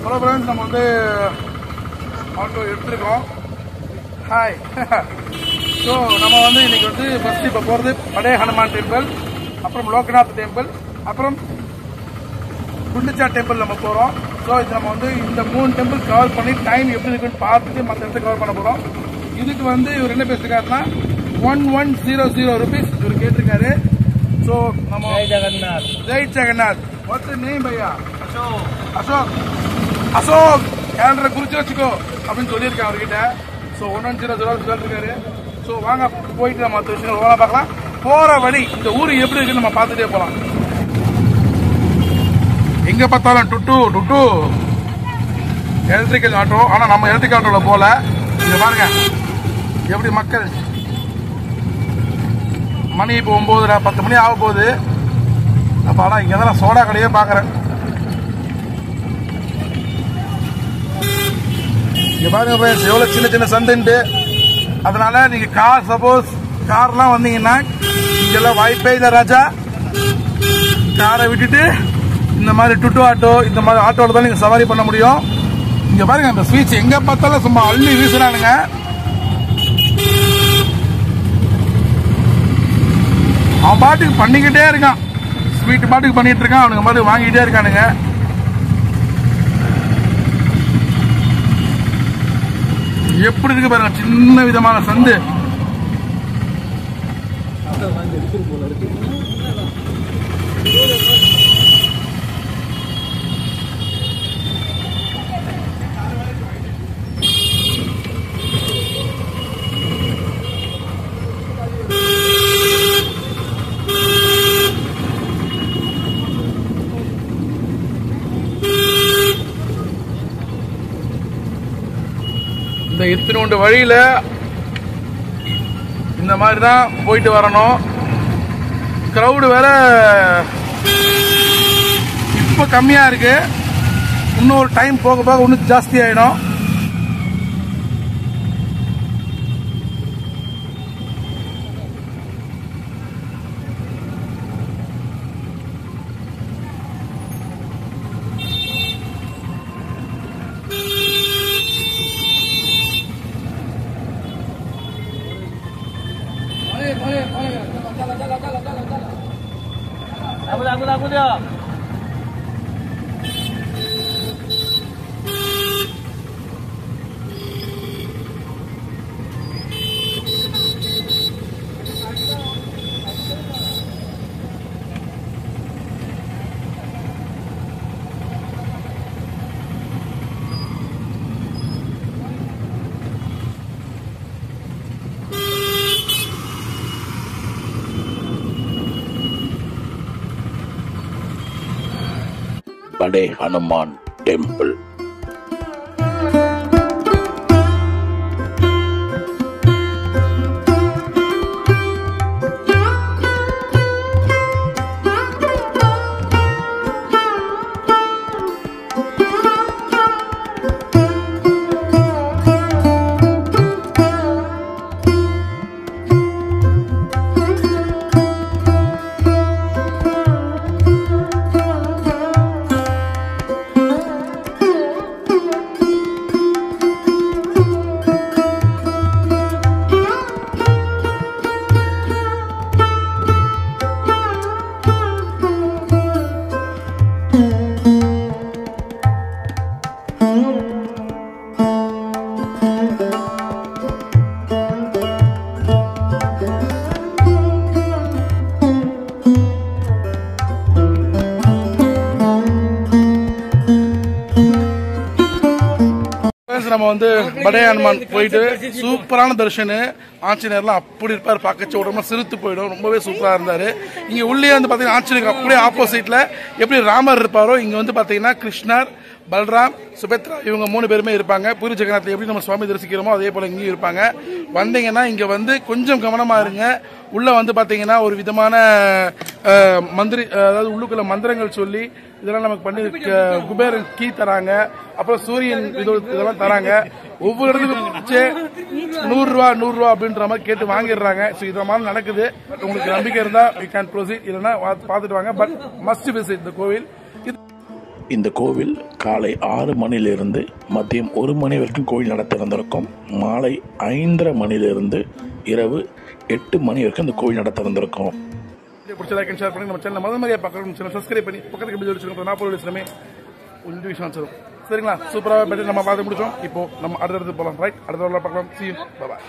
Hello friends, நம்ம வந்து auto எடுத்துருக்கோம். ஹாய். ஸோ நம்ம வந்து இன்னைக்கு வந்து ஃபர்ஸ்ட் இப்போ போகிறது படே ஹனுமான் டெம்பிள், அப்புறம் லோகநாத் டெம்பிள், அப்புறம் குண்டிச்சா டெம்பிள் நம்ம போகிறோம். ஸோ இது நம்ம வந்து இந்த 3 டெம்பிள் கவர் பண்ணி டைம் எப்படி இருக்குன்னு பார்த்துட்டு மற்ற இடத்துக்கு கவர் பண்ண போகிறோம். இதுக்கு வந்து இவர் என்ன பேசிருக்காருன்னா 1100 rupees இவர் கேட்டிருக்காரு. ஸோ நம்ம Jai Jagannath. What's your name பையா? அசோக். அசோக் கேலண்டரை குறிச்சு வச்சுக்கோ அப்படின்னு சொல்லியிருக்கேன் அவர்கிட்ட. ஸோ 1100 சொல்லிருக்காரு. ஸோ வாங்க போயிட்டு நம்ம மற்ற விஷயங்கள் ஓரா பார்க்கலாம். போற வழி இந்த ஊரு எப்படி இருக்குன்னு நம்ம பார்த்துட்டே போகலாம். எங்க பார்த்தாலும் டுட்டு எலக்ட்ரிக்கல் ஆட்டோ. ஆனா நம்ம எலக்ட்ரிக்கல் ஆட்டோல போல. இங்க பாருங்க எப்படி மக்கள். மணி இப்போ 9, 10 மணி ஆக போகுது. அப்ப ஆனா இங்க தான் சோடா கடையே பாக்குறேன். இங்க பாருங்க எவ்வளவு சின்ன சின்ன சந்துண்டு. அதனால நீங்க கார் சப்போஸ் கார்லாம் வந்தீங்கன்னா இங்கெல்லாம் வாய்ப்பே இல்லை ராஜா. காரை விட்டுட்டு இந்த மாதிரி டுட்டு ஆட்டோ, இந்த மாதிரி ஆட்டோல தான் நீங்க சவாரி பண்ண முடியும். இங்க பாருங்க அந்த ஸ்வீட்ஸ் எங்க பார்த்தாலும் சும்மா அள்ளி வீசுறானுங்க. அவன் பாட்டுக்கு பண்ணிக்கிட்டே இருக்கான். ஸ்வீட் பாட்டுக்கு பண்ணிட்டு இருக்கான். அவனுங்க பாட்டுக்கு வாங்கிட்டே இருக்கானுங்க. எப்படி இருக்கு பாருங்க, சின்ன விதமான சந்து. இந்த இத்தினோண்டு வழியில இந்த மாதிரி தான் போயிட்டு வரணும். கிரௌடு வேற இப்ப கம்மியா இருக்கு. இன்னொரு டைம் போக போக இன்னும் ஜாஸ்தி ஆயிடும். Aku dia. Pade Hanuman Temple. நம்ம வந்து படே ஹனுமான் போயிட்டு சூப்பரான தரிசனு. ஆஞ்சநேயர்லாம் அப்படி இருப்பார், பார்க்கச்சு உடம்பு சிரித்து போயிடும். ரொம்பவே சூப்பரா இருந்தாரு. இங்க உள்ளே வந்து பாத்தீங்கன்னா ஆஞ்சநேயருக்கு அப்படியே ஆப்போசிட்ல எப்படி ராமர் இருப்பாரோ இங்க வந்து பாத்தீங்கன்னா கிருஷ்ணர், பல்ராம், சுபத்ரா இவங்க 3 பேருமே இருப்பாங்க. பூரி ஜெகநாத் எப்படி நம்ம சுவாமி தரிசிக்கிறோமோ அதே போல இங்கேயும் இருப்பாங்க. வந்தீங்கன்னா இங்க வந்து கொஞ்சம் கவனமா இருங்க. உள்ள வந்து பாத்தீங்கன்னா ஒரு விதமான மந்திரி, அதாவது உள்ளுக்குள்ள மந்திரங்கள் சொல்லி இதெல்லாம் நமக்கு பண்ணி குபேரன் கீ தராங்க. அப்புறம் சூரியன் இதெல்லாம் தராங்க. ஒவ்வொரு இடத்துக்கும் 100 ரூபா அப்படின்ற மாதிரி கேட்டு வாங்கிடுறாங்க. ஸோ இத மாதிரி நடக்குது. உங்களுக்கு நம்பிக்கை இருந்தா யூ கேன் ப்ரொசீட், இல்லைன்னா பார்த்துட்டு வாங்க. பட் மஸ்ட் விசிட் இந்த கோவில். இந்த கோவில் காலை 6 மணிலிருந்து மதியம் 1 மணி வரைக்கும் கோவில் நட திறந்திருக்கும். மாலை 5:30 மணிலிருந்து இரவு 8 மணி வரைக்கும் இந்த கோவில் நட திறந்திருக்கும். பிடிச்ச லைக் அண்ட் ஷேர் பண்ணி நம்ம சேனல் முதல் மாதிரியா பார்க்கணும் சேனல் சப்ஸ்கிரைப் பண்ணி பக்கத்துக்கு பில் வச்சுருக்கோம். 40 விஷயமே கொஞ்சம் விஷயம் வச்சிடும். சரிங்களா? சூப்பராக பெற்று நம்ம பார்த்து முடிச்சோம். இப்போ நம்ம அடுத்தடுத்து போகலாம். ரைட், அடுத்த பார்க்கலாம். See you. Bye bye.